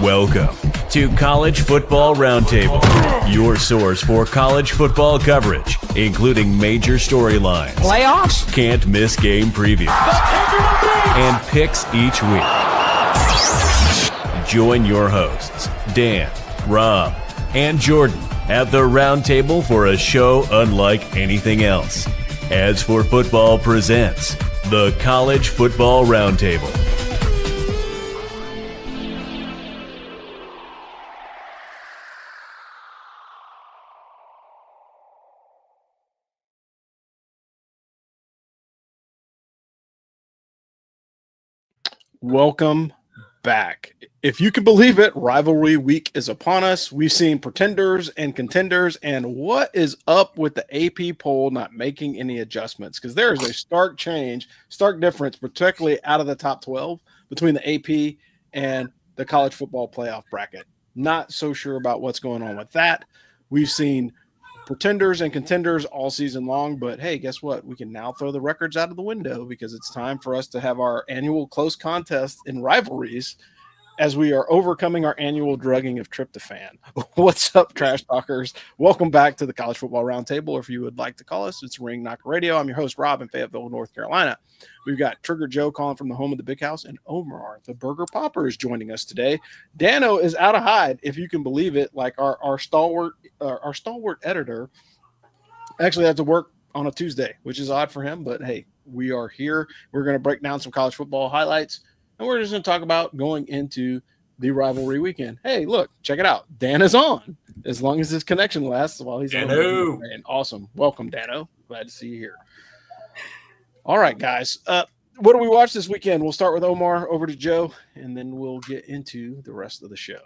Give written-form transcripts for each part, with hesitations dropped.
Welcome to College Football Roundtable, your source for college football coverage, including major storylines, playoffs, can't miss game previews, and picks each week. Join your hosts, Dan, Rob, and Jordan at the Roundtable for a show unlike anything else. As for Football presents the College Football Roundtable. Welcome back. If you can believe it, rivalry week is upon us. We've seen pretenders and contenders, and what is up with the AP poll not making any adjustments? Because there is a stark difference, particularly out of the top 12 between the AP and the college football playoff bracket. Not so sure about what's going on with that. We've seen pretenders and contenders all season long, but hey, guess what? We can now throw the records out of the window because it's time for us to have our annual close contest in rivalries as we are overcoming our annual drugging of tryptophan. What's up, trash talkers? Welcome back to the College Football Roundtable, or if you would like to call us, it's Ring Knocker Radio. I'm your host, Rob, in Fayetteville, North Carolina. We've got Trigger Joe calling from the home of the Big House, and Omar, the Burger Popper, is joining us today. Dano is out of hide, if you can believe it. Like our stalwart editor actually had to work on a Tuesday, which is odd for him, but hey, we are here. We're going to break down some college football highlights, and we're just going to talk about going into the rivalry weekend. Hey, look, check it out. Dan is on, as long as his connection lasts while he's Dano. on. Awesome. Welcome, Dano. Glad to see you here. All right, guys. What do we watch this weekend? We'll start with Omar, over to Joe, and then we'll get into the rest of the show.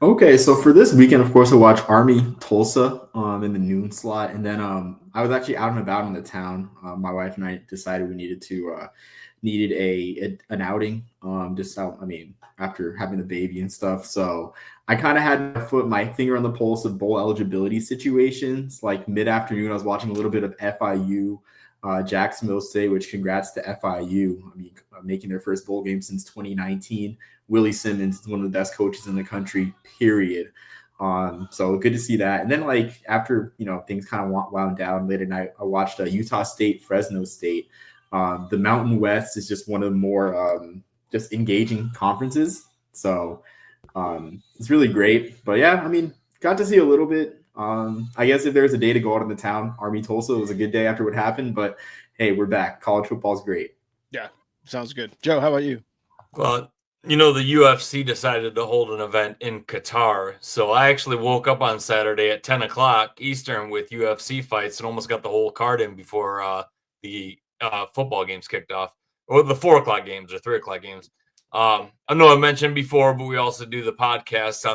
Okay, so for this weekend, of course, I watched Army Tulsa in the noon slot, and then I was actually out and about in the town. My wife and I decided we needed an outing, after having the baby and stuff. So I kind of had my finger on the pulse of bowl eligibility situations. Like mid-afternoon, I was watching a little bit of FIU, Jacksonville State, which congrats to FIU. Making their first bowl game since 2019. Willie Simmons is one of the best coaches in the country, period. So good to see that. And then after, things kind of wound down late at night, I watched Utah State, Fresno State. The Mountain West is just one of the more just engaging conferences. So it's really great. But yeah, got to see a little bit. I guess if there's a day to go out in the town, Army Tulsa was a good day after what happened. But hey, we're back. College football is great. Yeah, sounds good. Joe, how about you? Well, the UFC decided to hold an event in Qatar. So I actually woke up on Saturday at 10 o'clock Eastern with UFC fights and almost got the whole card in before the football games kicked off, or the 4 o'clock games or 3 o'clock games. I know I mentioned before, but we also do the podcast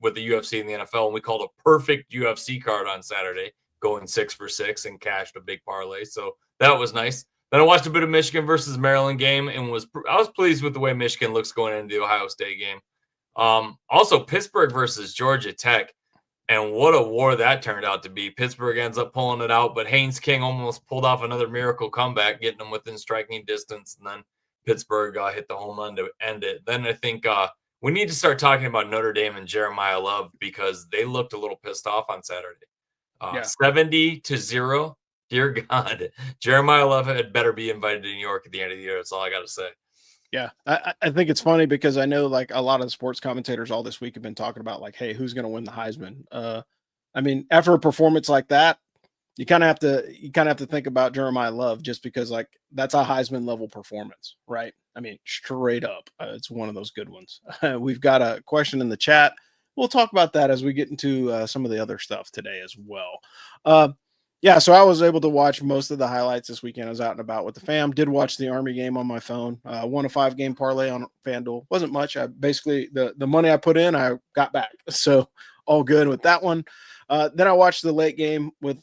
with the UFC and the NFL, and we called a perfect UFC card on Saturday, going 6 for 6 and cashed a big parlay. So that was nice. Then I watched a bit of Michigan versus Maryland game and I was pleased with the way Michigan looks going into the Ohio State game. Also Pittsburgh versus Georgia Tech, and what a war that turned out to be. Pittsburgh ends up pulling it out, but Haynes King almost pulled off another miracle comeback, getting them within striking distance, and then Pittsburgh hit the home run to end it. Then I think we need to start talking about Notre Dame and Jeremiah Love, because they looked a little pissed off on Saturday. 70-0. Dear God, Jeremiah Love had better be invited to New York at the end of the year. That's all I got to say. Yeah, I think it's funny because I know a lot of the sports commentators all this week have been talking about hey, who's going to win the Heisman? After a performance like that, you kind of have to think about Jeremiah Love, just because that's a Heisman level performance, right? Straight up, it's one of those good ones. We've got a question in the chat. We'll talk about that as we get into some of the other stuff today as well. Yeah, so I was able to watch most of the highlights this weekend. I was out and about with the fam. Did watch the Army game on my phone. Won a 5-game parlay on FanDuel. Wasn't much. I basically the money I put in, I got back. So all good with that one. Then I watched the late game with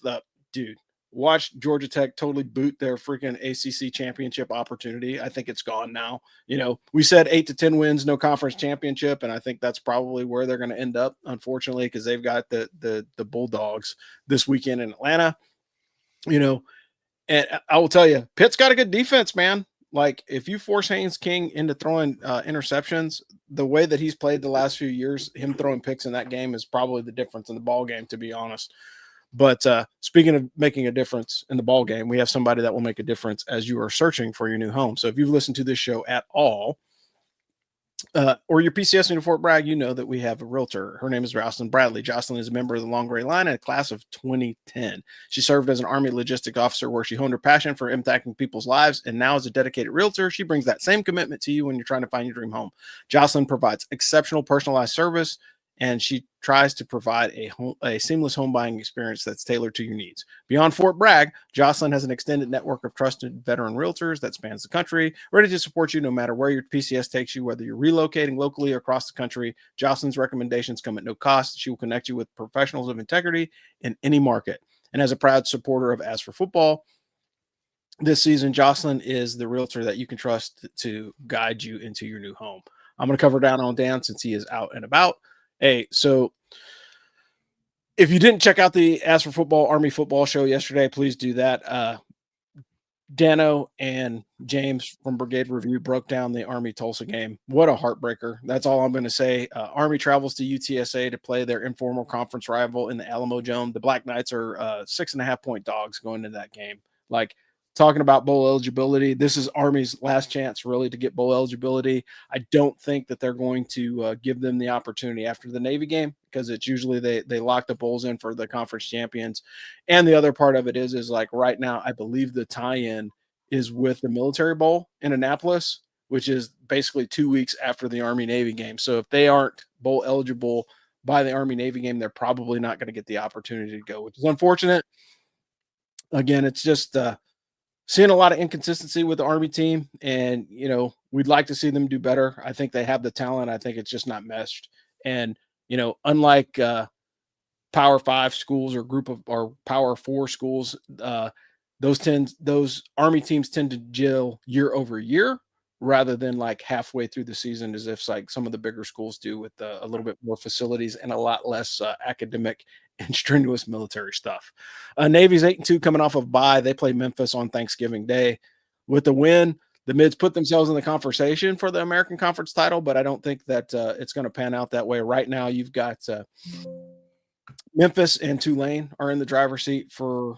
watched Georgia Tech totally boot their freaking ACC championship opportunity. I think it's gone now. We said 8 to 10 wins, no conference championship, and I think that's probably where they're going to end up, unfortunately, because they've got the Bulldogs this weekend in Atlanta. And I will tell you, Pitt's got a good defense, man. If you force Haynes King into throwing interceptions, the way that he's played the last few years, him throwing picks in that game is probably the difference in the ball game, to be honest. But speaking of making a difference in the ball game, we have somebody that will make a difference as you are searching for your new home. So if you've listened to this show at all, or your PCS in Fort Bragg, you know that we have a realtor. Her name is Jocelyn Bradley. Jocelyn is a member of the Long Gray Line in a class of 2010. She served as an Army logistic officer where she honed her passion for impacting people's lives. And now as a dedicated realtor, she brings that same commitment to you when you're trying to find your dream home. Jocelyn provides exceptional personalized service, and she tries to provide a seamless home buying experience that's tailored to your needs. Beyond Fort Bragg, Jocelyn has an extended network of trusted veteran realtors that spans the country, ready to support you no matter where your PCS takes you, whether you're relocating locally or across the country. Jocelyn's recommendations come at no cost. She will connect you with professionals of integrity in any market. And as a proud supporter of As for Football, this season, Jocelyn is the realtor that you can trust to guide you into your new home. I'm going to cover down on Dan since he is out and about. Hey, so if you didn't check out the As for Football Army football show yesterday, please do that. Dano and James from Brigade Review broke down the Army Tulsa game. What a heartbreaker. That's all I'm going to say. Army travels to UTSA to play their informal conference rival in the Alamo Dome. The Black Knights are 6.5-point dogs going into that game. Like, talking about bowl eligibility, this is Army's last chance really to get bowl eligibility. I don't think that they're going to give them the opportunity after the Navy game, because it's usually they lock the bowls in for the conference champions. And the other part of it is like right now, I believe the tie-in is with the Military Bowl in Annapolis, which is basically 2 weeks after the Army-Navy game. So if they aren't bowl eligible by the Army-Navy game, they're probably not going to get the opportunity to go, which is unfortunate. Again, it's just seeing a lot of inconsistency with the Army team, and, you know, we'd like to see them do better. I think they have the talent. I think it's just not meshed. And, you know, unlike Power 5 schools or Power 4 schools, those Army teams tend to gel year over year rather than like halfway through the season, as if like some of the bigger schools do, with a little bit more facilities and a lot less academic and strenuous military stuff. Navy's 8-2 coming off of bye. They play Memphis on Thanksgiving Day. With the win, the Mids put themselves in the conversation for the American Conference title, but I don't think that it's going to pan out that way. Right now, you've got Memphis and Tulane are in the driver's seat for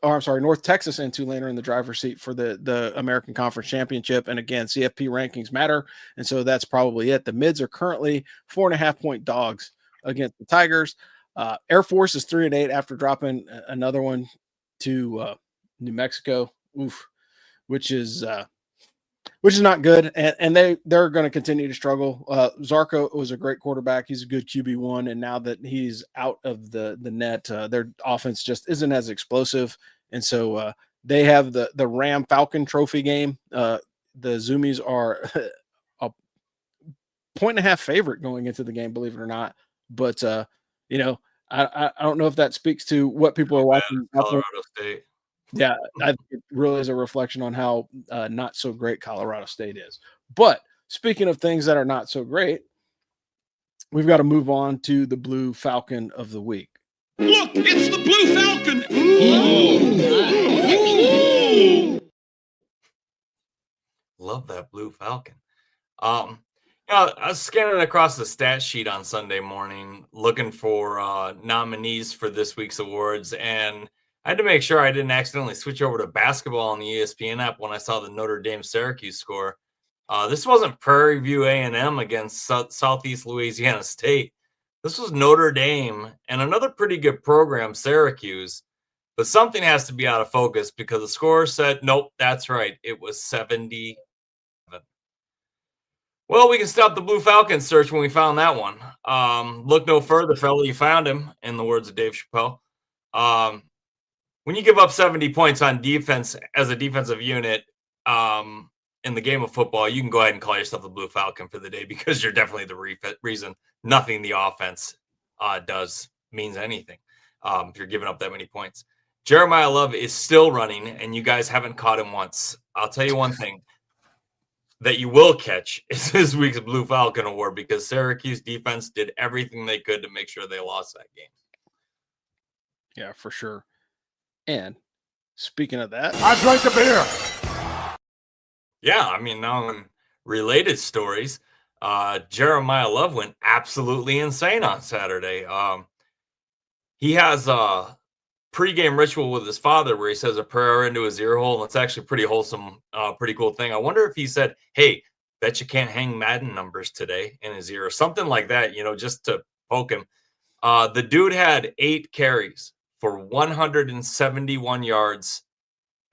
North Texas and Tulane are in the driver's seat for the American Conference Championship. And again, CFP rankings matter. And so that's probably it. The Mids are currently 4.5-point dogs against the Tigers. Air Force is 3-8 after dropping another one to New Mexico, which is not good. And they're going to continue to struggle. Zarco was a great quarterback. He's a good QB1. And now that he's out of the net, their offense just isn't as explosive. And so they have the Ram Falcon Trophy game. The Zoomies are a 1.5 favorite going into the game, believe it or not. But, you know, I don't know if that speaks to what people are watching. Colorado State. Yeah, I think it really is a reflection on how not so great Colorado State is. But speaking of things that are not so great, we've got to move on to the Blue Falcon of the week. Look, it's the Blue Falcon. Love that Blue Falcon. I was scanning across the stat sheet on Sunday morning looking for nominees for this week's awards, and I had to make sure I didn't accidentally switch over to basketball on the ESPN app when I saw the Notre Dame Syracuse score. This wasn't Prairie View A&M against Southeast Louisiana State. This was Notre Dame and another pretty good program, Syracuse. But something has to be out of focus because the score said, nope, that's right. It was 70. Well, we can stop the Blue Falcon search when we found that one. Look no further, fella. You found him, in the words of Dave Chappelle. When you give up 70 points on defense as a defensive unit in the game of football, you can go ahead and call yourself the Blue Falcon for the day, because you're definitely the reason nothing the offense does means anything if you're giving up that many points. Jeremiah Love is still running, and you guys haven't caught him once. I'll tell you one thing that you will catch is this week's Blue Falcon Award, because Syracuse defense did everything they could to make sure they lost that game. Yeah, for sure. And speaking of that, I drank the beer. Yeah, I mean, now in related stories, Jeremiah Love went absolutely insane on Saturday. He has a pregame ritual with his father where he says a prayer into his ear hole, and it's actually pretty wholesome, pretty cool thing. I wonder if he said, "Hey, bet you can't hang Madden numbers today" in his ear or something like that, just to poke him. The dude had 8 carries for 171 yards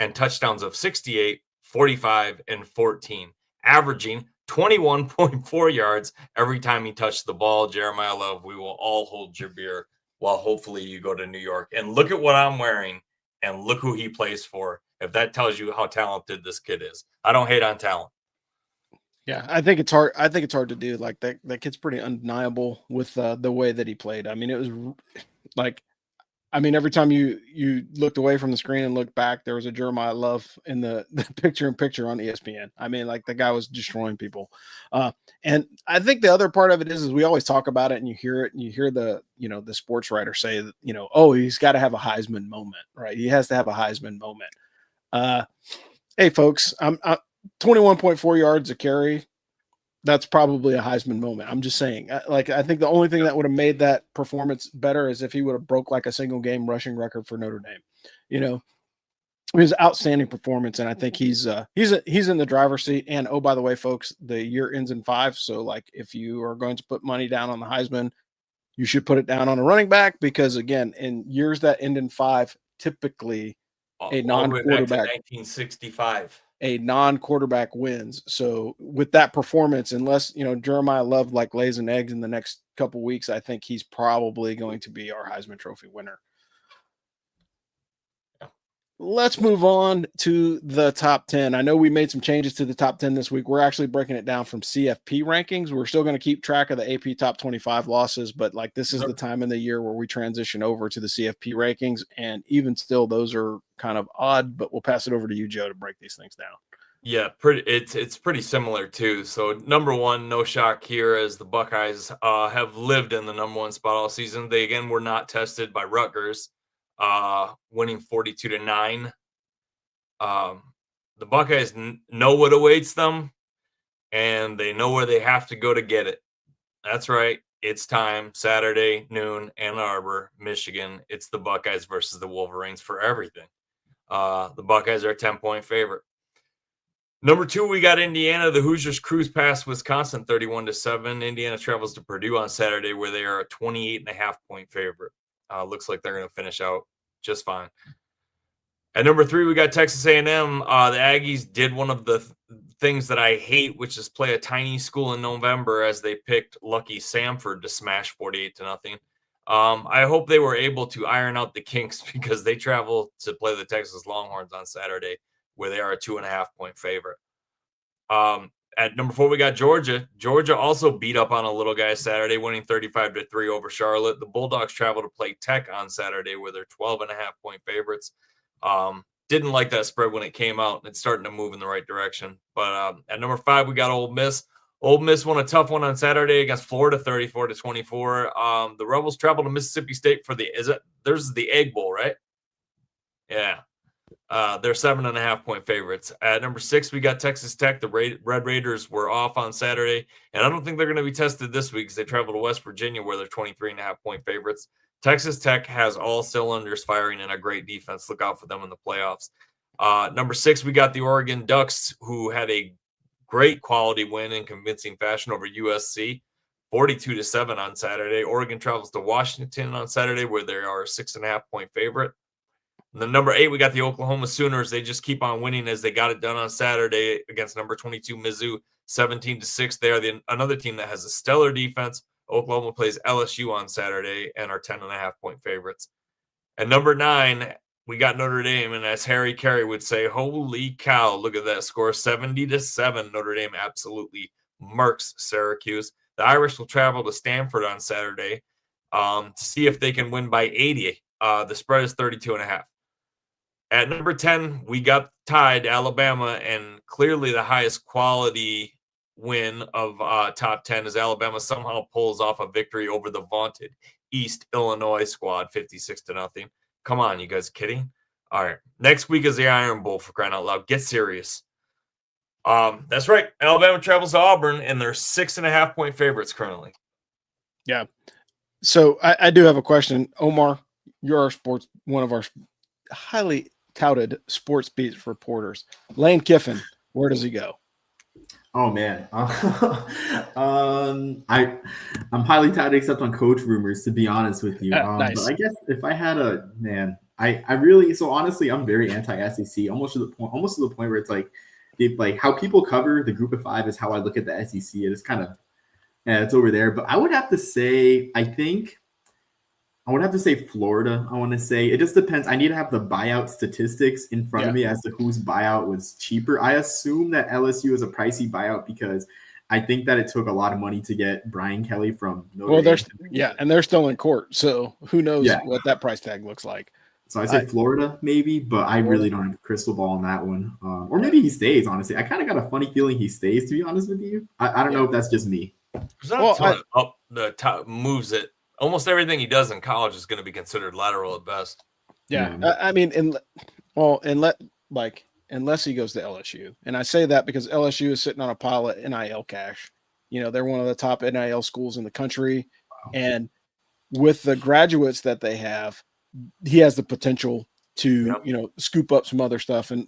and touchdowns of 68, 45, and 14, averaging 21.4 yards every time he touched the ball. Jeremiah Love, we will all hold your beer while hopefully you go to New York. And look at what I'm wearing and look who he plays for. If that tells you how talented this kid is. I don't hate on talent. Yeah, I think it's hard. I think it's hard to do. Like that kid's pretty undeniable with the way that he played. I mean, it was like, every time you looked away from the screen and looked back, there was a Jeremiah Love in the picture on ESPN. I mean, like the guy was destroying people. And I think the other part of it is we always talk about it and you hear it and you hear the sports writer say that, oh, he's got to have a Heisman moment, right? He has to have a Heisman moment. Hey folks, I'm 21.4 yards a carry. That's probably a Heisman moment. I'm just saying. I think the only thing that would have made that performance better is if he would have broke like a single game rushing record for Notre Dame. It was an outstanding performance, and I think he's in the driver's seat. And oh, by the way, folks, the year ends in 5. So like, if you are going to put money down on the Heisman, you should put it down on a running back because again, in years that end in 5, typically a non-quarterback 1965. A non-quarterback wins. So with that performance, unless Jeremiah Love like lays an egg in the next couple weeks, I think he's probably going to be our Heisman Trophy winner. Let's move on to the top 10. I know we made some changes to the top 10 this week. We're actually breaking it down from CFP rankings. We're still going to keep track of the AP top 25 losses, but like this is the time in the year where we transition over to the CFP rankings. And even still, those are kind of odd, but we'll pass it over to you, Joe, to break these things down. Yeah, it's pretty similar too. So number 1, no shock here, as the Buckeyes have lived in the number 1 spot all season. They again were not tested by Rutgers, winning 42-9. The Buckeyes know what awaits them, and they know where they have to go to get it. That's right. It's time, Saturday, noon, Ann Arbor, Michigan. It's the Buckeyes versus the Wolverines for everything. The Buckeyes are a 10-point favorite. Number 2, we got Indiana. The Hoosiers cruise past Wisconsin 31-7. Indiana travels to Purdue on Saturday, where they are a 28.5-point favorite. Looks like they're going to finish out just fine. At number 3, we got Texas A&M. The Aggies did one of the things that I hate, which is play a tiny school in November, as they picked lucky Samford to smash 48-0. I hope they were able to iron out the kinks because they travel to play the Texas Longhorns on Saturday, where they are a 2.5-point favorite. At number 4, we got Georgia. Georgia also beat up on a little guy Saturday, winning 35-3 over Charlotte. The Bulldogs travel to play Tech on Saturday, where they're 12.5-point favorites. Didn't like that spread when it came out. It's starting to move in the right direction. But at number 5, we got Ole Miss. Ole Miss won a tough one on Saturday against Florida, 34-24. The Rebels travel to Mississippi State for there's the Egg Bowl, right? Yeah. They're 7.5-point favorites. At number 6, we got Texas Tech. The Red Raiders were off on Saturday, and I don't think they're going to be tested this week because they travel to West Virginia, where they're 23.5-point favorites. Texas Tech has all cylinders firing and a great defense. Look out for them in the playoffs. Number 6, we got the Oregon Ducks, who had a great quality win in convincing fashion over USC, 42-7 on Saturday. Oregon travels to Washington on Saturday, where they are a 6.5-point favorite. And then number 8, we got the Oklahoma Sooners. They just keep on winning as they got it done on Saturday against number 22 Mizzou, 17-6. They are another team that has a stellar defense. Oklahoma plays LSU on Saturday and are 10.5-point favorites. At number 9, we got Notre Dame, and as Harry Carey would say, holy cow, look at that score, 70-7. Notre Dame absolutely murks Syracuse. The Irish will travel to Stanford on Saturday to see if they can win by 80. The spread is 32.5. At number 10, we got tied Alabama, and clearly the highest quality win of top 10 as Alabama somehow pulls off a victory over the vaunted East Illinois squad, 56-0. Come on, you guys kidding? All right. Next week is the Iron Bowl, for crying out loud. Get serious. That's right. Alabama travels to Auburn, and they're 6.5-point favorites currently. Yeah. So I do have a question. Omar, you're one of our highly touted sports beat reporters. Lane Kiffin, where does he go? Oh man, I'm highly touted except on coach rumors, to be honest with you. Nice. But I guess if I had a man, I really, so honestly, I'm very anti-SEC, almost to the point where it's like how people cover the Group of Five is how I look at the SEC. It's kind of it's over there. But I would have to say, Florida. I want to say it just depends. I need to have the buyout statistics in front of me as to whose buyout was cheaper. I assume that LSU is a pricey buyout because I think that it took a lot of money to get Brian Kelly from Notre Dame. And they're still in court. So who knows what that price tag looks like. So I say Florida maybe, but I really don't have a crystal ball on that one. Or maybe he stays, honestly. I kind of got a funny feeling he stays, to be honest with you. I don't know if that's just me. There's not a ton up the top moves that almost everything he does in college is going to be considered lateral at best. Yeah. I mean, unless he goes to LSU. And I say that because LSU is sitting on a pile of NIL cash. You know, they're one of the top NIL schools in the country. Wow. And with the graduates that they have, he has the potential to, scoop up some other stuff. And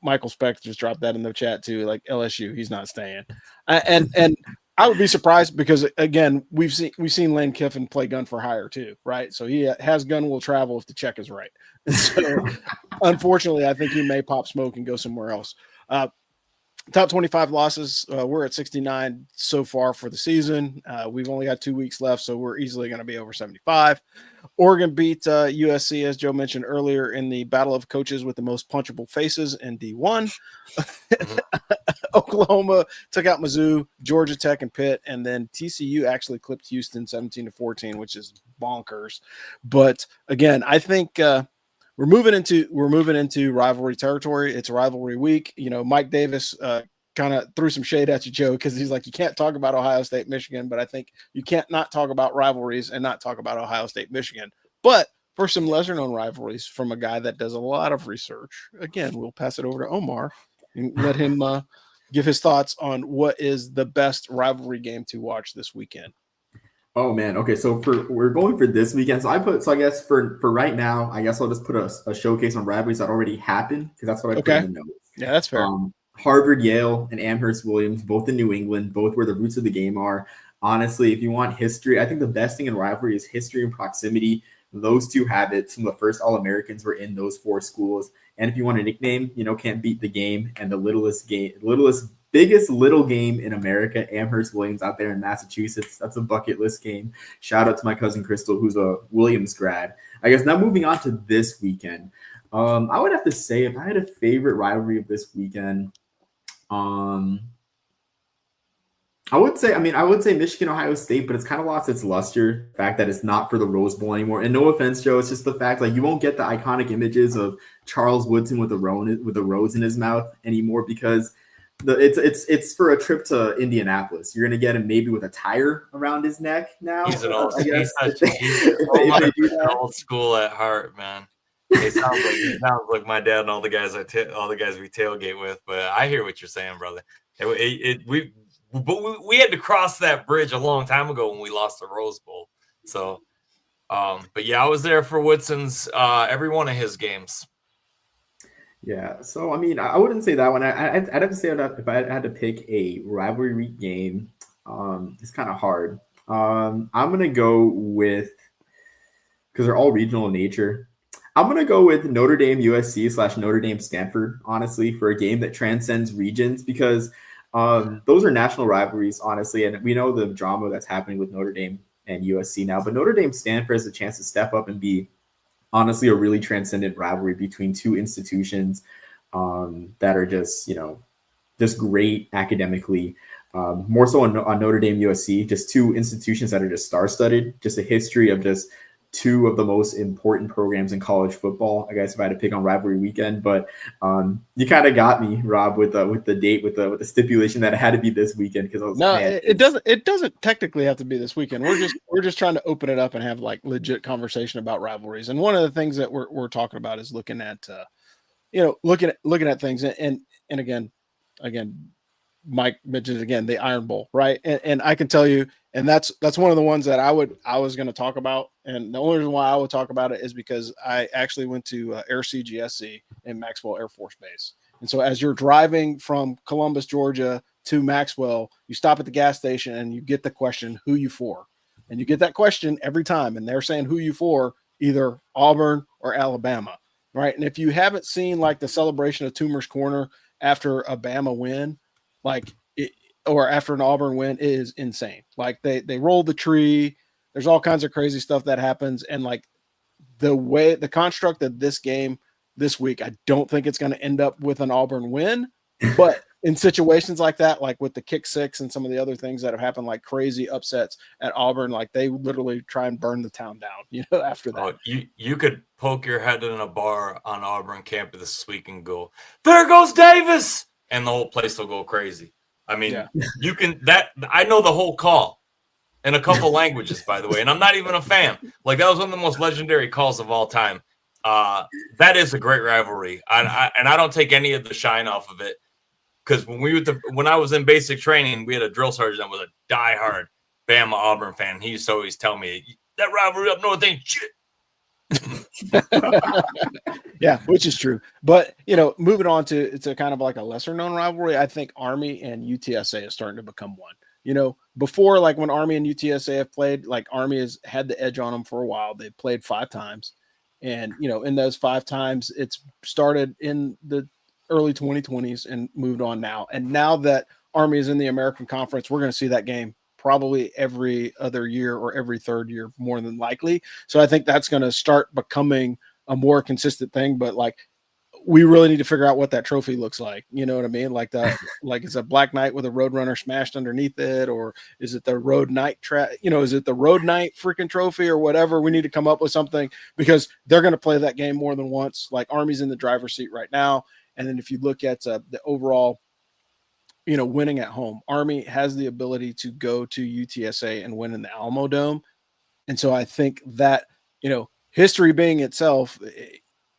Michael Speck just dropped that in the chat too. Like LSU, he's not staying. And I would be surprised because again, we've seen Lane Kiffin play gun for hire too, right? So he has gun will travel if the check is right. So unfortunately, I think he may pop smoke and go somewhere else. Top 25 losses. We're at 69 so far for the season. We've only got 2 weeks left, so we're easily going to be over 75. Oregon beat USC, as Joe mentioned earlier, in the battle of coaches with the most punchable faces in D1. Oklahoma took out Mizzou, Georgia Tech, and Pitt, and then TCU actually clipped Houston 17-14, which is bonkers. But again, I think we're moving into rivalry territory. It's rivalry week. Mike Davis kind of threw some shade at you, Joe, because he's like, you can't talk about Ohio State, Michigan, but I think you can't not talk about rivalries and not talk about Ohio State, Michigan. But for some lesser known rivalries from a guy that does a lot of research, again, we'll pass it over to Omar and let him give his thoughts on what is the best rivalry game to watch this weekend. Oh man. Okay. So we're going for this weekend. So I guess for right now, I guess I'll just put a showcase on rivalries that already happened because that's what I put in the notes. Yeah, that's fair. Harvard, Yale, and Amherst Williams, both in New England, both where the roots of the game are. Honestly, if you want history, I think the best thing in rivalry is history and proximity. Those two have it. Some of the first All-Americans were in those 4 schools. And if you want a nickname, can't beat the game and the biggest little game in America, Amherst Williams out there in Massachusetts. That's a bucket list game. Shout out to my cousin Crystal, who's a Williams grad. I guess now moving on to this weekend. I would have to say if I had a favorite rivalry of this weekend, I would say Michigan, Ohio State, but it's kind of lost its luster. The fact that it's not for the Rose Bowl anymore. And no offense, Joe, it's just the fact you won't get the iconic images of Charles Woodson with a rose in his mouth anymore because it's for a trip to Indianapolis. You're gonna get him maybe with a tire around his neck now. He's an old, he's old school at heart, man. It sounds like my dad and all the guys we tailgate with. But I hear what you're saying, brother. We had to cross that bridge a long time ago when we lost the Rose Bowl. So, but yeah, I was there for Woodson's every one of his games. Yeah, so I mean, I wouldn't say that one. I'd have to say that if I had to pick a rivalry game, it's kind of hard. I'm gonna go with because they're all regional in nature. I'm gonna go with Notre Dame USC / Notre Dame Stanford, honestly, for a game that transcends regions because those are national rivalries, honestly, and we know the drama that's happening with Notre Dame and USC now. But Notre Dame Stanford has a chance to step up and be honestly a really transcendent rivalry between 2 institutions that are just great academically. More so on Notre Dame USC, just 2 institutions that are just star-studded, just a history of just 2 of the most important programs in college football. I guess if I had to pick on rivalry weekend, but you kind of got me, Rob, with the date, with the stipulation that it had to be this weekend because I was it doesn't technically have to be this weekend. We're just trying to open it up and have legit conversation about rivalries. And one of the things that we're talking about is looking at looking at things and again, again, Mike mentioned again, the Iron Bowl, right? And I can tell you, and that's one of the ones that I was going to talk about. And the only reason why I would talk about it is because I actually went to Air CGSC in Maxwell Air Force Base. And so as you're driving from Columbus, Georgia to Maxwell, you stop at the gas station and you get the question, who you for? And you get that question every time. And they're saying who you for, either Auburn or Alabama, right? And if you haven't seen like the celebration of Toomer's Corner after a Bama win, like it, or after an Auburn win, it is insane. Like they roll the tree. There's all kinds of crazy stuff that happens. And like the construct of this game this week, I don't think it's going to end up with an Auburn win, but in situations like that, like with the kick six and some of the other things that have happened, like crazy upsets at Auburn, like they literally try and burn the town down, after that. Oh, you could poke your head in a bar on Auburn campus this week and go, there goes Davis, and the whole place will go crazy. I mean, you can I know the whole call in a couple languages, by the way, and I'm not even a fan. Like that was one of the most legendary calls of all time. That is a great rivalry, and I don't take any of the shine off of it. Because when I was in basic training, we had a drill sergeant that was a diehard Bama Auburn fan. He used to always tell me that rivalry up north ain't shit. Yeah, which is true. But moving on to kind of like a lesser known rivalry, I think Army and UTSA is starting to become one. Before, like when Army and UTSA have played, like Army has had the edge on them for a while. They've played 5 times, and in those 5 times, it's started in the early 2020s and moved on now. And now that Army is in the American Conference, we're going to see that game probably every other year or every third year, more than likely. So I think that's going to start becoming a more consistent thing. But like, we really need to figure out what that trophy looks like. You know what I mean? Like it's a Black Knight with a Roadrunner smashed underneath it, or is it the Road Knight is it the Road Knight freaking trophy or whatever? We need to come up with something, because they're going to play that game more than once. Like Army's in the driver's seat right now. And then if you look at the overall, winning at home, Army has the ability to go to UTSA and win in the Alamo Dome. And so I think that, history being itself,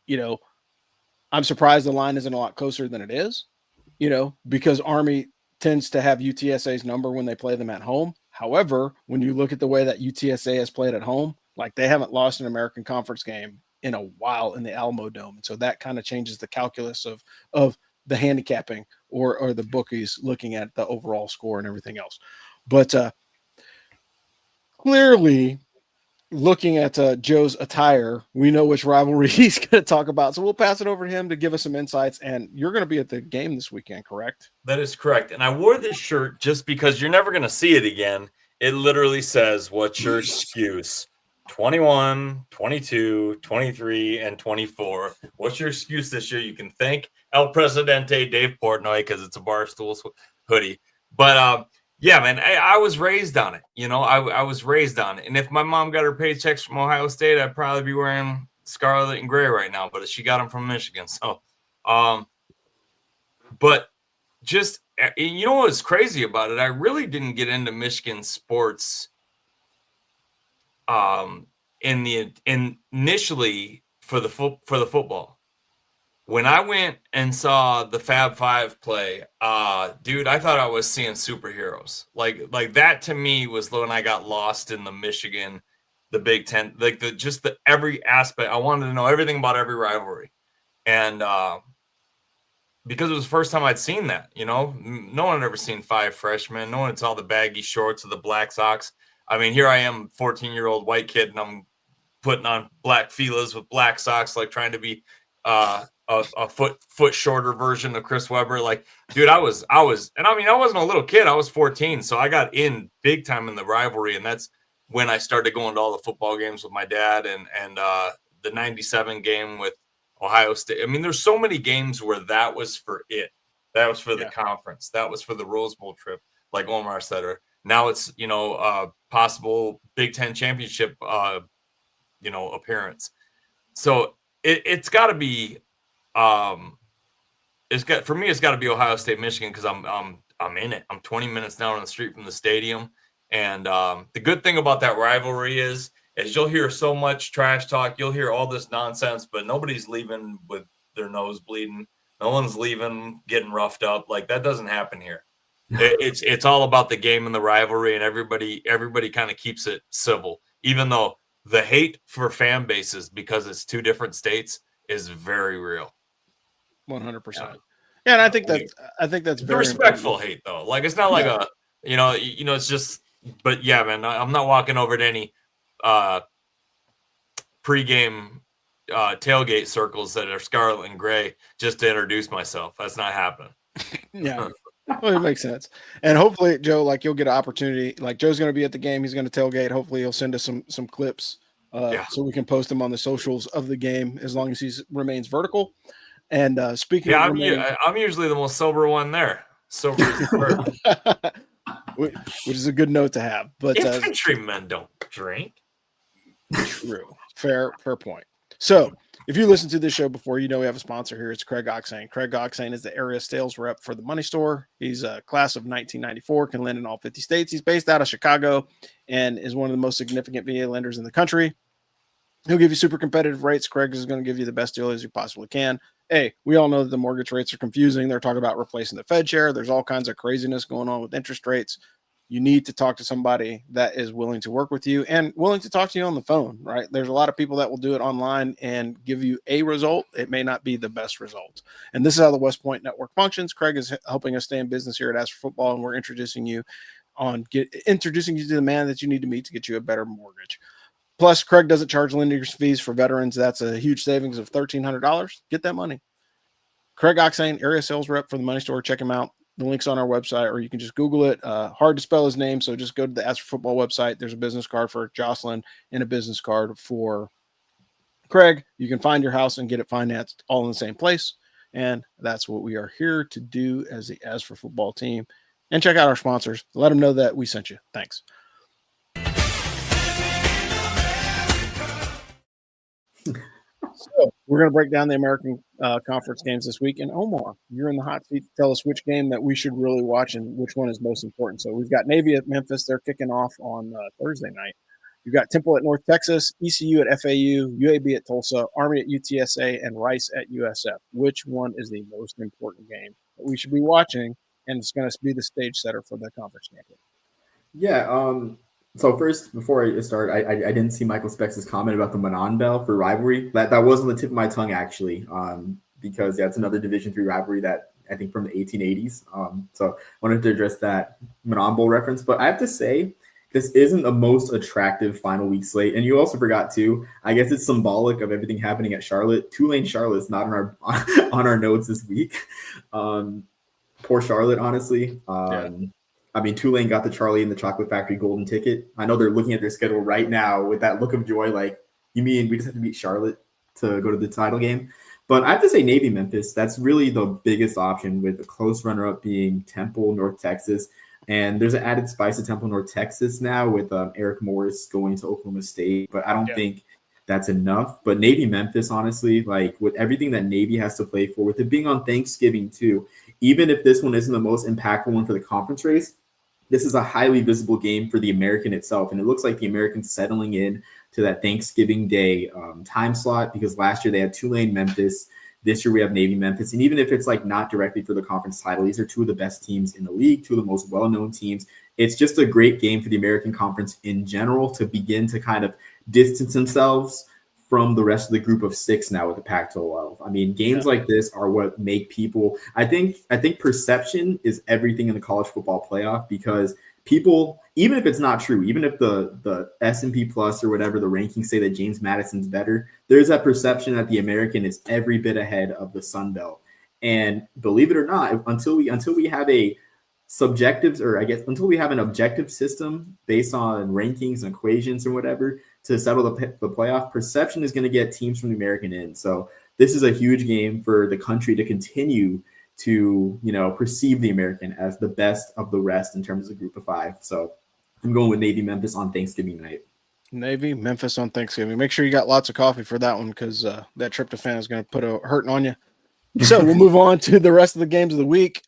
I'm surprised the line isn't a lot closer than it is, because Army tends to have UTSA's number when they play them at home. However, when you look at the way that UTSA has played at home, like they haven't lost an American Conference game in a while in the Alamo Dome. And so that kind of changes the calculus of the handicapping or the bookies looking at the overall score and everything else. But clearly, looking at Joe's attire, we know which rivalry he's going to talk about. So we'll pass it over to him to give us some insights. And you're going to be at the game this weekend, correct? That is correct. And I wore this shirt just because you're never going to see it again. It literally says, what's your excuse? 21, 22, 23, and 24. What's your excuse this year? You can thank El Presidente Dave Portnoy because it's a Barstool hoodie. But yeah, man, I was raised on it. I was raised on it. And if my mom got her paychecks from Ohio State, I'd probably be wearing scarlet and gray right now. But she got them from Michigan. So, but just, what's crazy about it? I really didn't get into Michigan sports initially for the football. When I went and saw the Fab Five play, dude, I thought I was seeing superheroes. Like that to me was when I got lost in the Michigan, the Big Ten, like the every aspect. I wanted to know everything about every rivalry, and because it was the first time I'd seen that. No one had ever seen 5 freshmen. No one had saw the baggy shorts or the black socks. I mean, here I am, 14-year-old white kid, and I'm putting on black Fila's with black socks, like trying to be a foot shorter version of Chris Webber. Like, dude, I was, and I mean, I wasn't a little kid. I was 14, so I got in big time in the rivalry, and that's when I started going to all the football games with my dad, and the '97 game with Ohio State. I mean, there's so many games where that was for it. That was for the conference. That was for the Rose Bowl trip, like Omar said. Or now it's possible Big Ten championship appearance. So it's got to be it's got to be Ohio State, Michigan, because I'm in it. I'm 20 minutes down on the street from the stadium, and the good thing about that rivalry is you'll hear so much trash talk, you'll hear all this nonsense, but nobody's leaving with their nose bleeding. No one's leaving, getting roughed up. Like that doesn't happen here. It's all about the game and the rivalry, and everybody kind of keeps it civil, even though the hate for fan bases because it's two different states is very real. 100%. Yeah, and I think that's It's a very respectful important. hate though. Like it's not like a it's just. But yeah, man, I'm not walking over to any pregame tailgate circles that are scarlet and gray just to introduce myself. That's not happening. Yeah. Well, it makes sense. And hopefully, Joe, like you'll get an opportunity. Like Joe's going to be at the game. He's going to tailgate. Hopefully he'll send us some clips so we can post them on the socials of the game as long as he remains vertical. And speaking of I'm usually the most sober one there. Sober as a bird. Which is a good note to have. But infantrymen don't drink. True. Fair point. So if you listen to this show before, you know we have a sponsor here. It's Craig Oxane. Craig Oxane is the area sales rep for the Money Store. He's a class of 1994, can lend in all 50 states. He's based out of Chicago and is one of the most significant VA lenders in the country. He'll give you super competitive rates. Craig is going to give you the best deal as you possibly can. Hey, we all know that the mortgage rates are confusing. They're talking about replacing the Fed share. There's all kinds of craziness going on with interest rates. You need to talk to somebody that is willing to work with you and willing to talk to you on the phone, right? There's a lot of people that will do it online and give you a result. It may not be the best result. And this is how the West Point Network functions. Craig is helping us stay in business here at Ask for Football, and we're introducing you to the man that you need to meet to get you a better mortgage. Plus, Craig doesn't charge lenders fees for veterans. That's a huge savings of $1,300. Get that money. Craig Oxane, area sales rep for the Money Store. Check him out. The link's on our website, or you can just Google it. Hard to spell his name, so just go to the Ask for Football website. There's a business card for Jocelyn and a business card for Craig. You can find your house and get it financed all in the same place, and that's what we are here to do as the Ask for Football team. And check out our sponsors. Let them know that we sent you. Thanks. So we're going to break down the American Conference games this week. And Omar, you're in the hot seat to tell us which game that we should really watch and which one is most important. So we've got Navy at Memphis. They're kicking off on Thursday night. You've got Temple at North Texas, ECU at FAU, UAB at Tulsa, Army at UTSA, and Rice at USF. Which one is the most important game that we should be watching? And it's going to be the stage setter for the conference champion. Yeah. So first, before I start, I didn't see Michael Specs' comment about the Manon Bell for rivalry. That was on the tip of my tongue, actually, because it's another Division III rivalry that I think from the 1880s. So I wanted to address that Manon Bowl reference. But I have to say, this isn't the most attractive final week slate. And you also forgot, too, I guess it's symbolic of everything happening at Charlotte. Tulane Charlotte's not on our notes this week. Poor Charlotte, honestly. I mean, Tulane got the Charlie and the Chocolate Factory golden ticket. I know they're looking at their schedule right now with that look of joy, like, you mean we just have to beat Charlotte to go to the title game? But I have to say Navy Memphis, that's really the biggest option, with a close runner-up being Temple, North Texas. And there's an added spice to Temple, North Texas now with Eric Morris going to Oklahoma State. But I don't think that's enough. But Navy Memphis, honestly, like with everything that Navy has to play for, with it being on Thanksgiving too, even if this one isn't the most impactful one for the conference race, this is a highly visible game for the American itself. And it looks like the American's settling in to that Thanksgiving Day time slot, because last year they had Tulane, Memphis. This year we have Navy, Memphis. And even if it's like not directly for the conference title, these are two of the best teams in the league, two of the most well-known teams. It's just a great game for the American Conference in general to begin to kind of distance themselves from the rest of the group of six now with the Pac-12. I mean, games like this are what make people – I think perception is everything in the college football playoff, because people, even if it's not true, even if the S&P Plus or whatever the rankings say that James Madison's better, there's that perception that the American is every bit ahead of the Sun Belt. And believe it or not, until we have a subjectives, or I guess until we have an objective system based on rankings and equations or whatever to settle the playoff, perception is going to get teams from the American in. So this is a huge game for the country to continue to, perceive the American as the best of the rest in terms of group of five. So I'm going with Navy Memphis on Thanksgiving night. Navy Memphis on Thanksgiving. Make sure you got lots of coffee for that one, because that tryptophan is going to put a hurting on you. So we'll move on to the rest of the games of the week.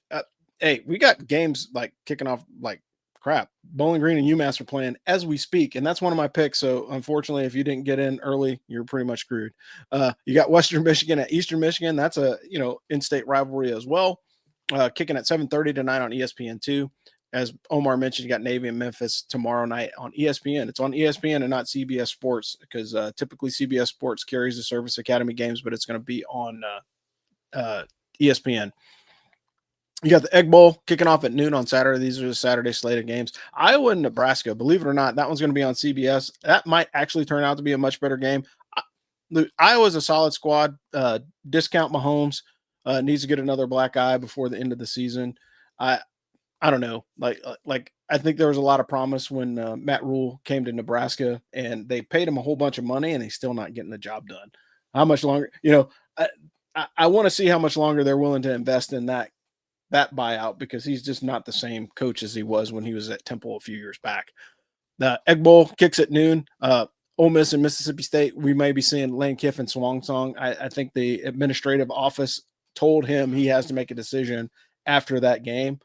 Hey, we got games like kicking off like crap, Bowling Green and UMass are playing as we speak, and that's one of my picks. So unfortunately, if you didn't get in early, you're pretty much screwed. You got Western Michigan at Eastern Michigan. That's a in-state rivalry as well. Kicking at 7:30 tonight on ESPN2. As Omar mentioned, you got Navy and Memphis tomorrow night on ESPN. It's on ESPN and not CBS Sports because typically CBS Sports carries the Service Academy games, but it's going to be on ESPN. You got the Egg Bowl kicking off at noon on Saturday. These are the Saturday slate of games. Iowa and Nebraska, believe it or not, that one's going to be on CBS. That might actually turn out to be a much better game. Iowa's a solid squad. Discount Mahomes. Needs to get another black eye before the end of the season. I don't know. Like I think there was a lot of promise when Matt Rule came to Nebraska, and they paid him a whole bunch of money, and he's still not getting the job done. How much longer? I want to see how much longer they're willing to invest in that buyout, because he's just not the same coach as he was when he was at Temple a few years back. The Egg Bowl kicks at noon. Ole Miss and Mississippi State, we may be seeing Lane Kiffin Swan Song. I think the administrative office told him he has to make a decision after that game.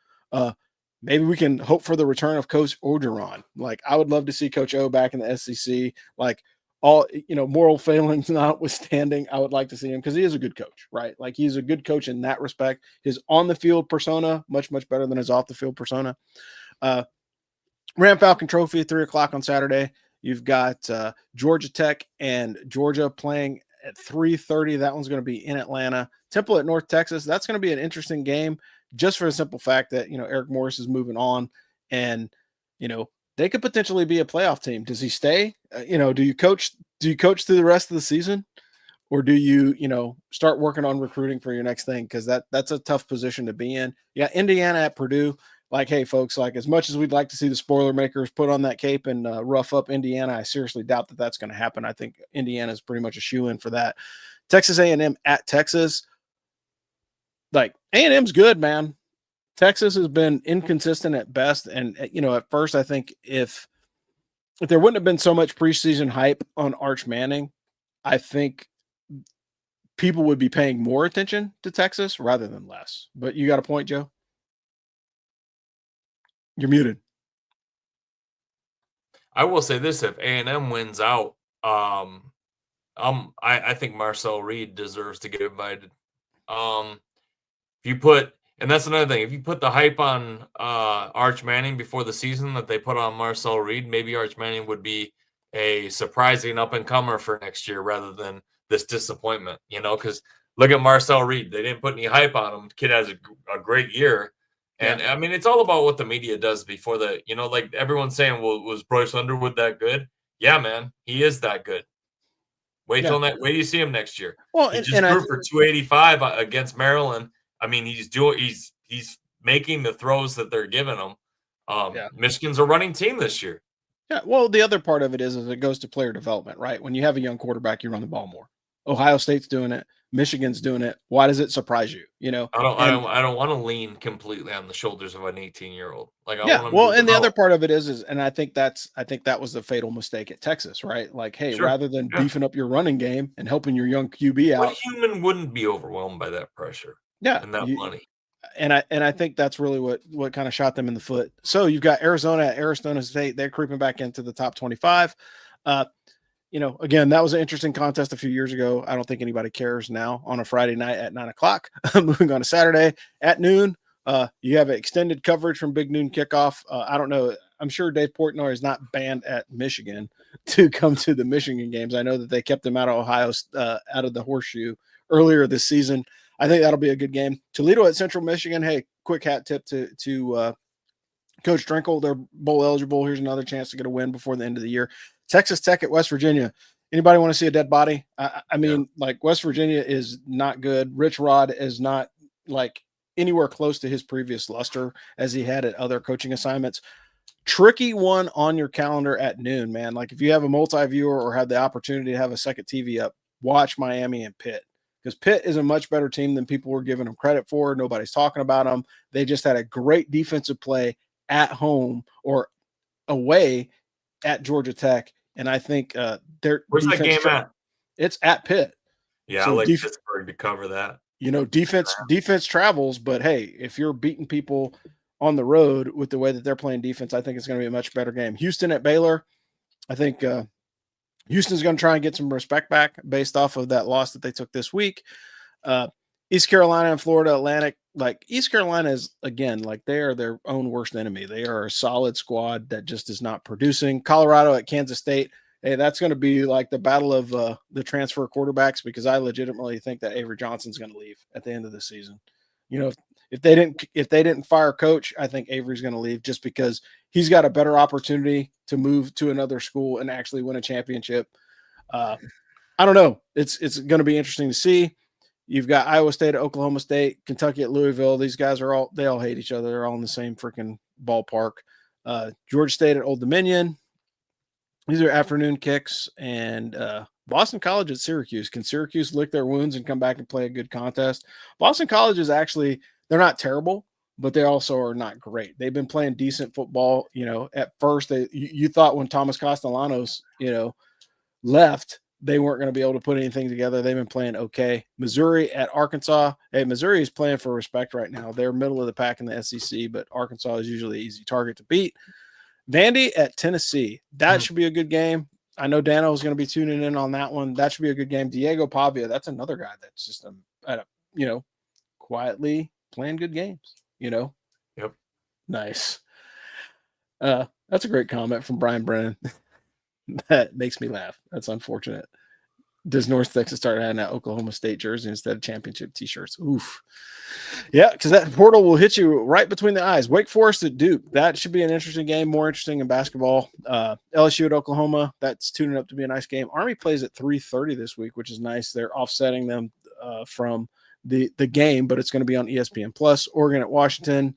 Maybe we can hope for the return of Coach Orgeron. Like, I would love to see Coach O back in the SEC. Like, all, moral failings notwithstanding, I would like to see him because he is a good coach, right? Like, he's a good coach in that respect. His on-the-field persona, much, much better than his off-the-field persona. Ram Falcon Trophy, 3 o'clock on Saturday. You've got Georgia Tech and Georgia playing at 3:30. That one's going to be in Atlanta. Temple at North Texas. That's going to be an interesting game, just for the simple fact that, Eric Morris is moving on, and, they could potentially be a playoff team. Does he stay? Do you coach through the rest of the season, or do you, start working on recruiting for your next thing? Cause that's a tough position to be in. Yeah. Indiana at Purdue. Like, hey folks, like, as much as we'd like to see the spoiler makers put on that cape and rough up Indiana, I seriously doubt that that's going to happen. I think Indiana is pretty much a shoe-in for that. Texas A&M at Texas. Like, A&M's good, man. Texas has been inconsistent at best. And, at first, I think if there wouldn't have been so much preseason hype on Arch Manning, I think people would be paying more attention to Texas rather than less. But you got a point, Joe? You're muted. I will say this: if A&M wins out, I think Marcel Reed deserves to get invited. If you put, and that's another thing, if you put the hype on Arch Manning before the season that they put on Marcel Reed, maybe Arch Manning would be a surprising up-and-comer for next year rather than this disappointment, because look at Marcel Reed. They didn't put any hype on him. Kid has a great year. And I mean, it's all about what the media does before the, like everyone's saying, well, was Bryce Underwood that good? Yeah, man, he is that good. Wait till you see him next year. Well, he just threw for 285 against Maryland. I mean, he's making the throws that they're giving him. Michigan's a running team this year. Yeah. Well, the other part of it is it goes to player development, right? When you have a young quarterback, you run the ball more. Ohio State's doing it. Michigan's doing it. Why does it surprise you? I don't want to lean completely on the shoulders of an 18-year-old. Like, the other part of it is, and I think that was the fatal mistake at Texas, right? Like, hey, rather than beefing up your running game and helping your young QB out, what human wouldn't be overwhelmed by that pressure? Yeah, and that money. And I think that's really what kind of shot them in the foot. So you've got Arizona at Arizona State. They're creeping back into the top 25. Again, that was an interesting contest a few years ago. I don't think anybody cares now on a Friday night at 9 o'clock. Moving on to Saturday at noon. You have extended coverage from Big Noon Kickoff. I don't know. I'm sure Dave Portnoy is not banned at Michigan to come to the Michigan games. I know that they kept him out of Ohio, out of the Horseshoe earlier this season. I think that'll be a good game. Toledo at Central Michigan. Hey, quick hat tip to Coach Drinkle. They're bowl eligible. Here's another chance to get a win before the end of the year. Texas Tech at West Virginia. Anybody want to see a dead body? I mean, like, West Virginia is not good. Rich Rod is not like anywhere close to his previous luster as he had at other coaching assignments. Tricky one on your calendar at noon, man. Like, if you have a multi-viewer or have the opportunity to have a second TV up, watch Miami and Pitt, because Pitt is a much better team than people were giving them credit for. Nobody's talking about them. They just had a great defensive play at home or away at Georgia Tech. And I think where's that game at? It's at Pitt. Yeah, so I like Pittsburgh to cover that. Defense travels, but hey, if you're beating people on the road with the way that they're playing defense, I think it's going to be a much better game. Houston at Baylor, I think Houston's going to try and get some respect back based off of that loss that they took this week. East Carolina and Florida Atlantic, like East Carolina is, again, like they are their own worst enemy. They are a solid squad that just is not producing. Colorado at Kansas State, hey, that's going to be like the battle of the transfer quarterbacks, because I legitimately think that Avery Johnson's going to leave at the end of the season. You know, if they didn't fire coach, I think Avery's going to leave just because he's got a better opportunity to move to another school and actually win a championship. I don't know. It's going to be interesting to see. You've got Iowa State at Oklahoma State, Kentucky at Louisville. These guys they all hate each other. They're all in the same freaking ballpark. Georgia State at Old Dominion. These are afternoon kicks. And Boston College at Syracuse. Can Syracuse lick their wounds and come back and play a good contest? Boston College is actually, they're not terrible, but they also are not great. They've been playing decent football. You know, at first, you thought when Thomas Castellanos, left, they weren't going to be able to put anything together. They've been playing okay. Missouri at Arkansas. Hey, Missouri is playing for respect right now. They're middle of the pack in the SEC, but Arkansas is usually an easy target to beat. Vandy at Tennessee. That should be a good game. I know Dano is going to be tuning in on that one. That should be a good game. Diego Pavia, that's another guy that's just, quietly playing good games, Yep. Nice. That's a great comment from Brian Brennan. That makes me laugh. That's unfortunate. Does North Texas start having that Oklahoma State jersey instead of championship T-shirts? Oof. Yeah, because that portal will hit you right between the eyes. Wake Forest at Duke. That should be an interesting game, more interesting in basketball. LSU at Oklahoma. That's tuning up to be a nice game. Army plays at 3:30 this week, which is nice. They're offsetting them from the game, but it's going to be on ESPN Plus. Oregon at Washington.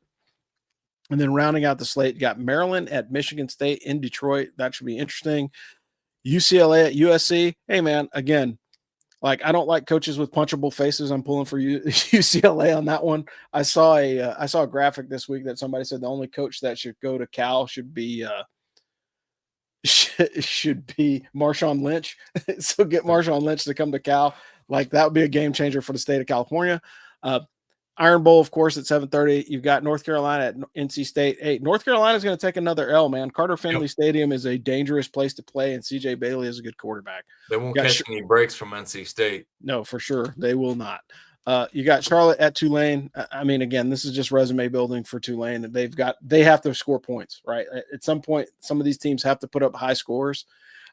And then rounding out the slate, you got Maryland at Michigan State in Detroit. That should be interesting. UCLA at USC. Hey, man, again, like I don't like coaches with punchable faces. I'm pulling for UCLA on that one. I saw a graphic this week that somebody said the only coach that should go to Cal should be Marshawn Lynch. So get Marshawn Lynch to come to Cal. Like that would be a game changer for the state of California. Iron Bowl, of course, at 7:30. You've got North Carolina at NC State. Hey, North Carolina is going to take another L, man. Carter Finley Stadium is a dangerous place to play, and CJ Bailey is a good quarterback. They won't catch any breaks from NC State. No, for sure. They will not. You got Charlotte at Tulane. I mean, again, this is just resume building for Tulane. They have to score points, right? At some point, some of these teams have to put up high scores.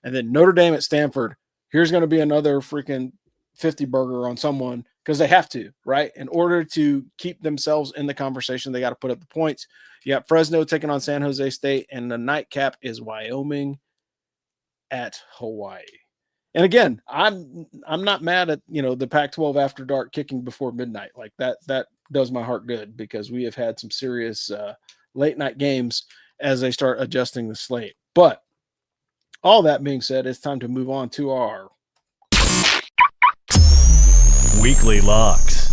And then Notre Dame at Stanford. Here's going to be another freaking 50 burger on someone because they have to, right? In order to keep themselves in the conversation, they got to put up the points. You got Fresno taking on San Jose State, and the nightcap is Wyoming at Hawaii. And again, I'm not mad at the Pac-12 after dark kicking before midnight. Like that does my heart good because we have had some serious late night games as they start adjusting the slate. But all that being said, it's time to move on to our Weekly Locks.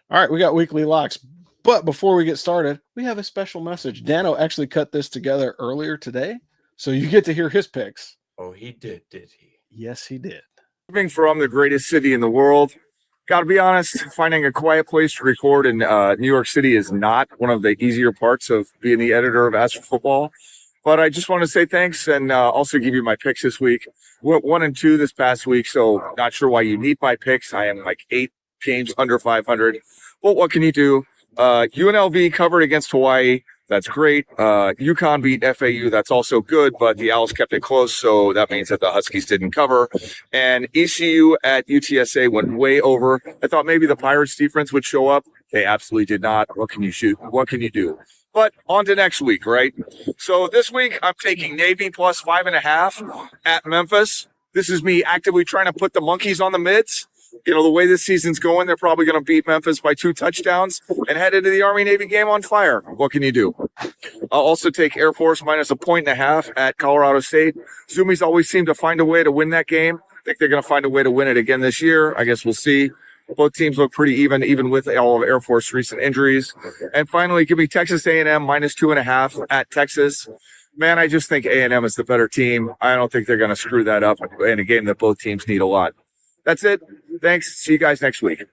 All right, we got weekly locks. But before we get started, we have a special message. Dano actually cut this together earlier today, so you get to hear his picks. Oh, he did he? Yes, he did. Living from the greatest city in the world. Got to be honest, finding a quiet place to record in New York City is not one of the easier parts of being the editor of Astro Football. But I just want to say thanks and also give you my picks this week. Went 1-2 this past week, so not sure why you need my picks. I am like 8 games under 500. Well, what can you do? UNLV covered against Hawaii. That's great. UConn beat FAU. That's also good, but the Owls kept it close, so that means that the Huskies didn't cover. And ECU at UTSA went way over. I thought maybe the Pirates defense would show up. They absolutely did not. What can you shoot? What can you do? But on to next week, right? So this week, I'm taking Navy plus 5.5 at Memphis. This is me actively trying to put the monkeys on the mids. The way this season's going, they're probably going to beat Memphis by 2 touchdowns and head into the Army-Navy game on fire. What can you do? I'll also take Air Force minus 1.5 at Colorado State. Zoomies always seem to find a way to win that game. I think they're going to find a way to win it again this year. I guess we'll see. Both teams look pretty even with all of Air Force recent injuries. And finally, give me Texas A&M minus 2.5 at Texas. Man, I just think A&M is the better team. I don't think they're going to screw that up in a game that both teams need a lot. That's it. Thanks. See you guys next week.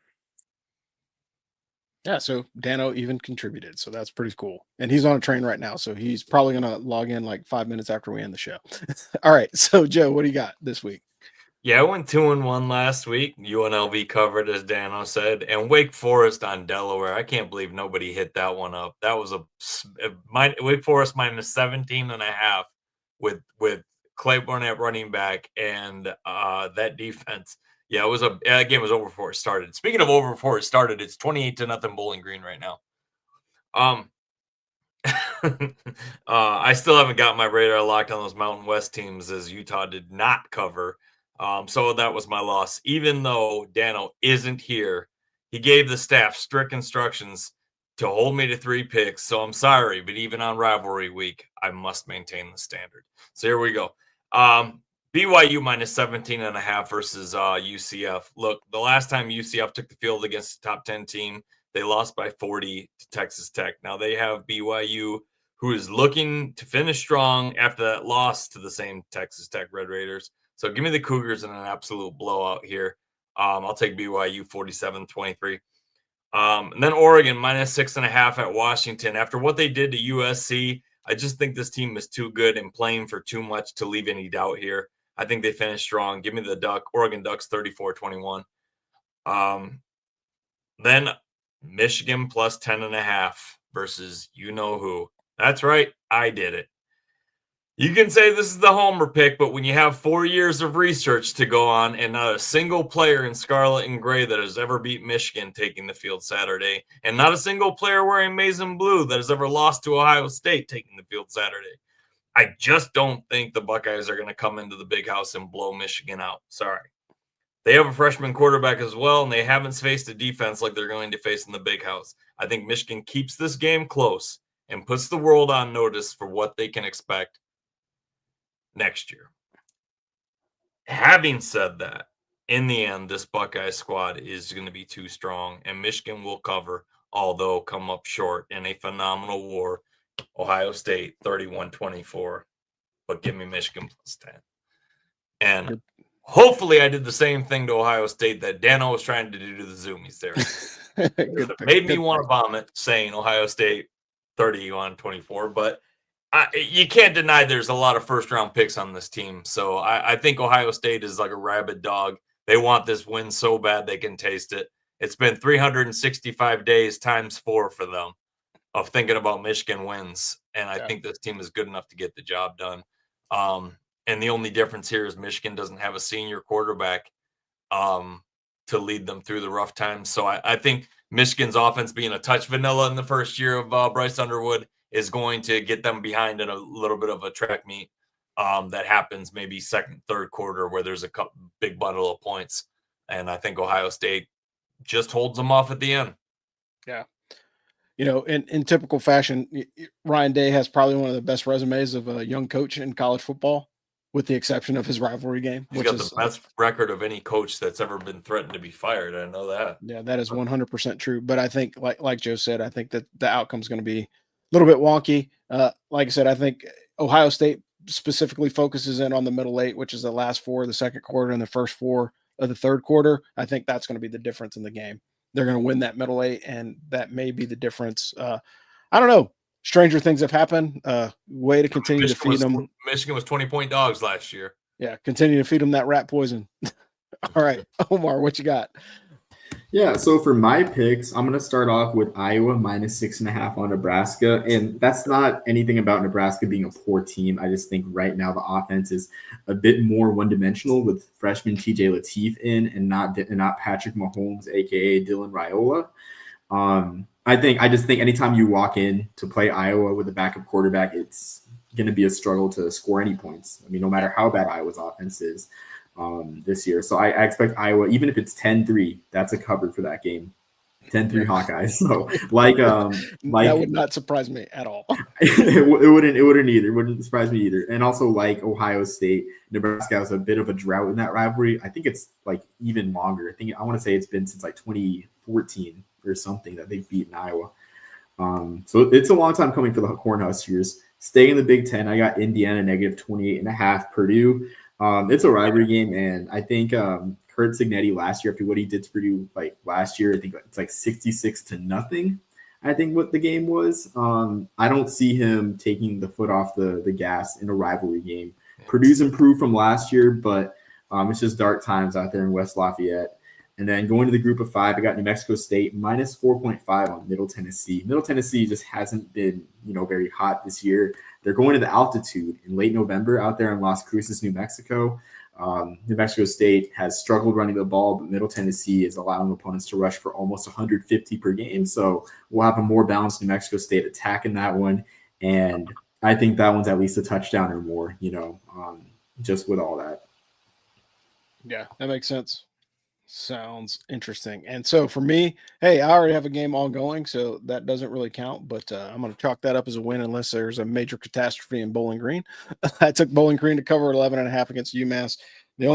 Yeah, so Dano even contributed, so that's pretty cool. And he's on a train right now, so he's probably gonna log in like 5 minutes after we end the show. All right, so Joe, what do you got this week? Yeah, I went 2-1 last week. UNLV covered, as Dano said, and Wake Forest on Delaware. I can't believe nobody hit that one up. That was Wake Forest minus 17.5 with Claiborne at running back and that defense. Yeah, that game was over before it started. Speaking of over before it started, it's 28-0 Bowling Green right now. I still haven't got my radar locked on those Mountain West teams, as Utah did not cover. So that was my loss. Even though Dano isn't here, he gave the staff strict instructions to hold me to 3 picks. So I'm sorry, but even on rivalry week, I must maintain the standard. So here we go. BYU minus 17.5 versus UCF. Look, the last time UCF took the field against a top 10 team, they lost by 40 to Texas Tech. Now they have BYU, who is looking to finish strong after that loss to the same Texas Tech Red Raiders. So give me the Cougars in an absolute blowout here. I'll take BYU 47-23. And then Oregon minus 6.5 at Washington. After what they did to USC, I just think this team is too good and playing for too much to leave any doubt here. I think they finished strong. Give me the Oregon Ducks 34-21. Then Michigan plus 10.5 versus you know who. That's right. I did it. You can say this is the homer pick, but when you have 4 years of research to go on and not a single player in scarlet and gray that has ever beat Michigan taking the field Saturday, and not a single player wearing maize and blue that has ever lost to Ohio State taking the field Saturday, I just don't think the Buckeyes are going to come into the big house and blow Michigan out. Sorry. They have a freshman quarterback as well, and they haven't faced a defense like they're going to face in the big house. I think Michigan keeps this game close and puts the world on notice for what they can expect next year. Having said that, in the end, this Buckeye squad is going to be too strong, and Michigan will cover, although come up short in a phenomenal war. Ohio State 31-24, but give me Michigan plus 10. And hopefully I did the same thing to Ohio State that Dano was trying to do to the Zoomies there. It made me want to vomit saying Ohio State 31-24, but you can't deny there's a lot of first-round picks on this team. So I think Ohio State is like a rabid dog. They want this win so bad they can taste it. It's been 365 days times 4 for them of thinking about Michigan wins, and I think this team is good enough to get the job done. And the only difference here is Michigan doesn't have a senior quarterback to lead them through the rough times. So I think Michigan's offense being a touch vanilla in the first year of Bryce Underwood is going to get them behind in a little bit of a track meet that happens maybe second, third quarter where there's a big bundle of points. And I think Ohio State just holds them off at the end. Yeah. You know, in typical fashion, Ryan Day has probably one of the best resumes of a young coach in college football, with the exception of his rivalry game. He's got the best record of any coach that's ever been threatened to be fired. I know that. Yeah, that is 100% true. But I think, like Joe said, I think that the outcome is going to be a little bit wonky. Like I said, I think Ohio State specifically focuses in on the middle 8, which is the last 4 of the second quarter and the first 4 of the third quarter. I think that's going to be the difference in the game. They're going to win that middle 8, and that may be the difference. I don't know. Stranger things have happened. Way to continue to feed them. Michigan was 20-point dogs last year. Yeah, continue to feed them that rat poison. All right, Omar, what you got? Yeah, so for my picks, I'm going to start off with Iowa minus 6.5 on Nebraska. And that's not anything about Nebraska being a poor team. I just think right now the offense is a bit more one-dimensional with freshman TJ Lateef in and not Patrick Mahomes, a.k.a. Dylan Raiola. I just think anytime you walk in to play Iowa with a backup quarterback, it's going to be a struggle to score any points. I mean, no matter how bad Iowa's offense is this year. So I expect Iowa, even if it's 10-3, that's a cover for that game. 10-3 Hawkeyes. So that would not surprise me at all. it wouldn't either. It wouldn't surprise me either. And also like Ohio State, Nebraska has a bit of a drought in that rivalry. I think it's like even longer. I want to say it's been since like 2014 or something that they've beaten Iowa. So it's a long time coming for the Cornhuskers. Stay in the Big Ten. I got Indiana negative 28.5. Purdue. It's a rivalry game, and I think Curt Cignetti last year after what he did to Purdue like last year. I think it's like 66-0. I think what the game was. I don't see him taking the foot off the gas in a rivalry game. Purdue's improved from last year, but it's just dark times out there in West Lafayette. And then going to the group of 5, I got New Mexico State minus 4.5 on Middle Tennessee. Middle Tennessee just hasn't been, very hot this year. They're going to the altitude in late November out there in Las Cruces, New Mexico. New Mexico State has struggled running the ball, but Middle Tennessee is allowing opponents to rush for almost 150 per game. So we'll have a more balanced New Mexico State attack in that one. And I think that one's at least a touchdown or more, just with all that. Yeah, that makes sense. Sounds interesting. And so for me, hey, I already have a game ongoing, so that doesn't really count, but I'm going to chalk that up as a win unless there's a major catastrophe in Bowling Green. I took Bowling Green to cover 11.5 against UMass. The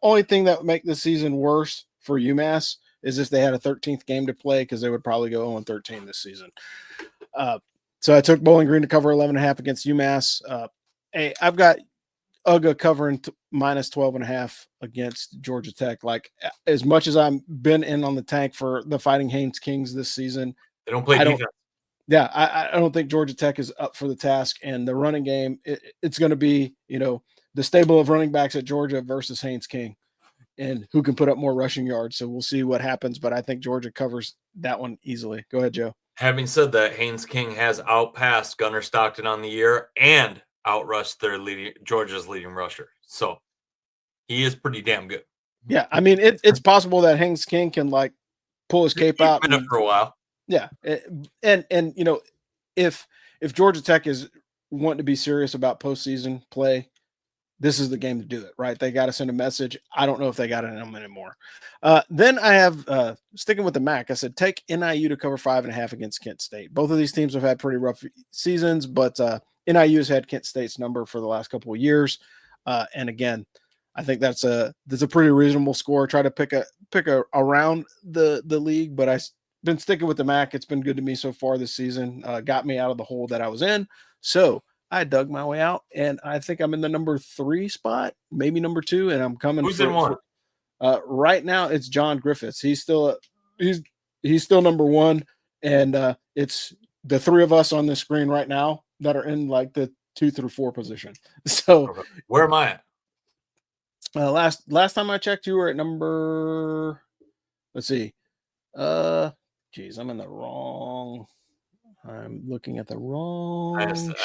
only thing that would make this season worse for UMass is if they had a 13th game to play, because they would probably go 0-13 this season. So I took Bowling Green to cover 11.5 against UMass. Hey, I've got UGA covering minus 12.5 against Georgia Tech. Like, as much as I've been in on the tank for the Fighting Haynes Kings this season, they don't play defense. Yeah, I don't think Georgia Tech is up for the task. And the running game, it's going to be, the stable of running backs at Georgia versus Haynes King, and who can put up more rushing yards. So we'll see what happens, but I think Georgia covers that one easily. Go ahead, Joe. Having said that, Haynes King has outpassed Gunnar Stockton on the year and outrushed Georgia's leading rusher. So he is pretty damn good. Yeah, I mean, it's possible that Haynes King can pull his cape out for a while. Yeah, and if Georgia Tech is wanting to be serious about postseason play, this is the game to do it, right? They got to send a message. I don't know if they got it in them anymore. Then I have sticking with the MAC. I said take NIU to cover 5.5 against Kent State. Both of these teams have had pretty rough seasons, but NIU has had Kent State's number for the last couple of years, and again, I think that's a pretty reasonable score. Try to pick around the league, but I've been sticking with the MAC. It's been good to me so far this season. Got me out of the hole that I was in, so I dug my way out, and I think I'm in the number 3 spot, maybe number 2, and I'm coming. Who's in 1? Right now, it's John Griffiths. He's still number 1, and it's the 3 of us on the screen right now that are in the 2 through 4 position. So where am I at? Last time I checked, you were at number. Let's see. I'm in the wrong. I'm looking at the wrong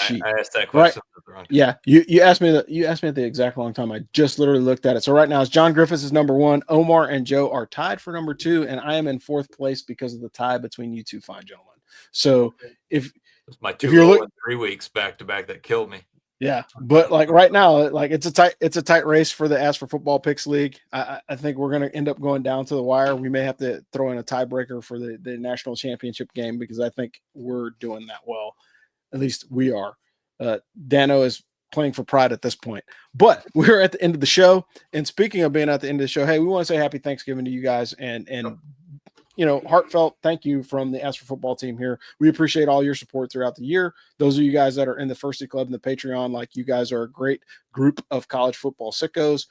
sheet. I asked that question. Right. Yeah, you asked me at the exact wrong time. I just literally looked at it. So right now, it's John Griffiths is number 1. Omar and Joe are tied for number 2, and I am in 4th place because of the tie between you two fine gentlemen. So if my 2 3 weeks back to back that killed me. Yeah, but right now, it's a tight race for the Ask for Football Picks League. I think we're going to end up going down to the wire. We may have to throw in a tiebreaker for the national championship game because I think we're doing that well. At least we are. Dano is playing for pride at this point. But we're at the end of the show. And speaking of being at the end of the show, hey, we want to say happy Thanksgiving to you guys and heartfelt thank you from the Ask for Football team here. We appreciate all your support throughout the year. Those of you guys that are in the Firsty Club and the Patreon, you guys are a great group of college football sickos,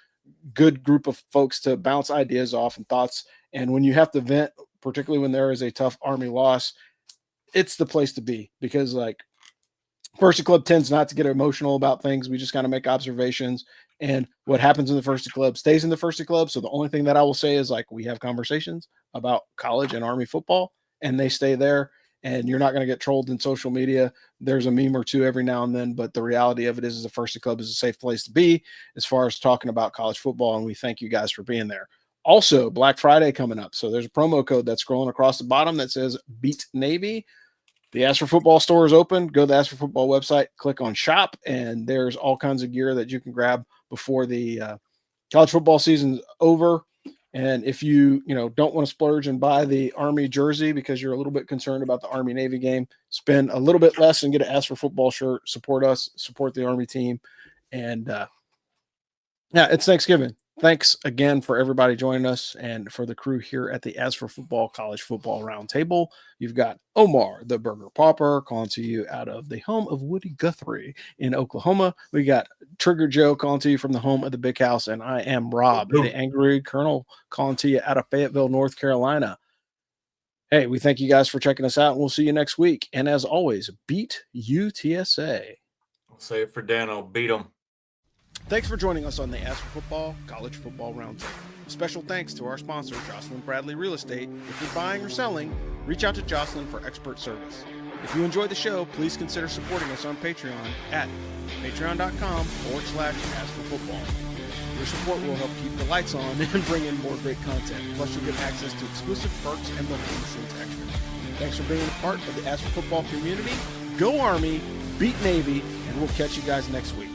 good group of folks to bounce ideas off and thoughts. And when you have to vent, particularly when there is a tough Army loss, it's the place to be because Firsty Club tends not to get emotional about things. We just kind of make observations, and what happens in the Firsty Club stays in the Firsty Club. So the only thing that I will say is we have conversations about college and Army football, and they stay there, and you're not going to get trolled in social media. There's a meme or two every now and then, but the reality of it is the Firsty Club is a safe place to be as far as talking about college football, and we thank you guys for being there. Also, Black Friday coming up. So there's a promo code that's scrolling across the bottom that says Beat Navy. The Ask for Football store is open. Go to the Ask for Football website, click on shop, and there's all kinds of gear that you can grab before the college football season's over. And if you don't want to splurge and buy the Army jersey because you're a little bit concerned about the Army-Navy game, spend a little bit less and get an Ask for Football shirt. Support us, support the Army team. And it's Thanksgiving. Thanks again for everybody joining us and for the crew here at the As for Football College Football Roundtable. You've got Omar, the Burger Popper, calling to you out of the home of Woody Guthrie in Oklahoma. We got Trigger Joe calling to you from the home of the Big House, and I am Rob, the Angry Colonel, calling to you out of Fayetteville, North Carolina. Hey, we thank you guys for checking us out, and we'll see you next week. And as always, beat UTSA. I'll say it for Dan. I'll beat them. Thanks for joining us on the As for Football College Football Roundtable. Special thanks to our sponsor, Jocelyn Bradley Real Estate. If you're buying or selling, reach out to Jocelyn for expert service. If you enjoyed the show, please consider supporting us on Patreon at patreon.com/asforfootball. Your support will help keep the lights on and bring in more great content. Plus, you'll get access to exclusive perks and behind-the-scenes extras. Thanks for being a part of the As for Football community. Go Army, beat Navy, and we'll catch you guys next week.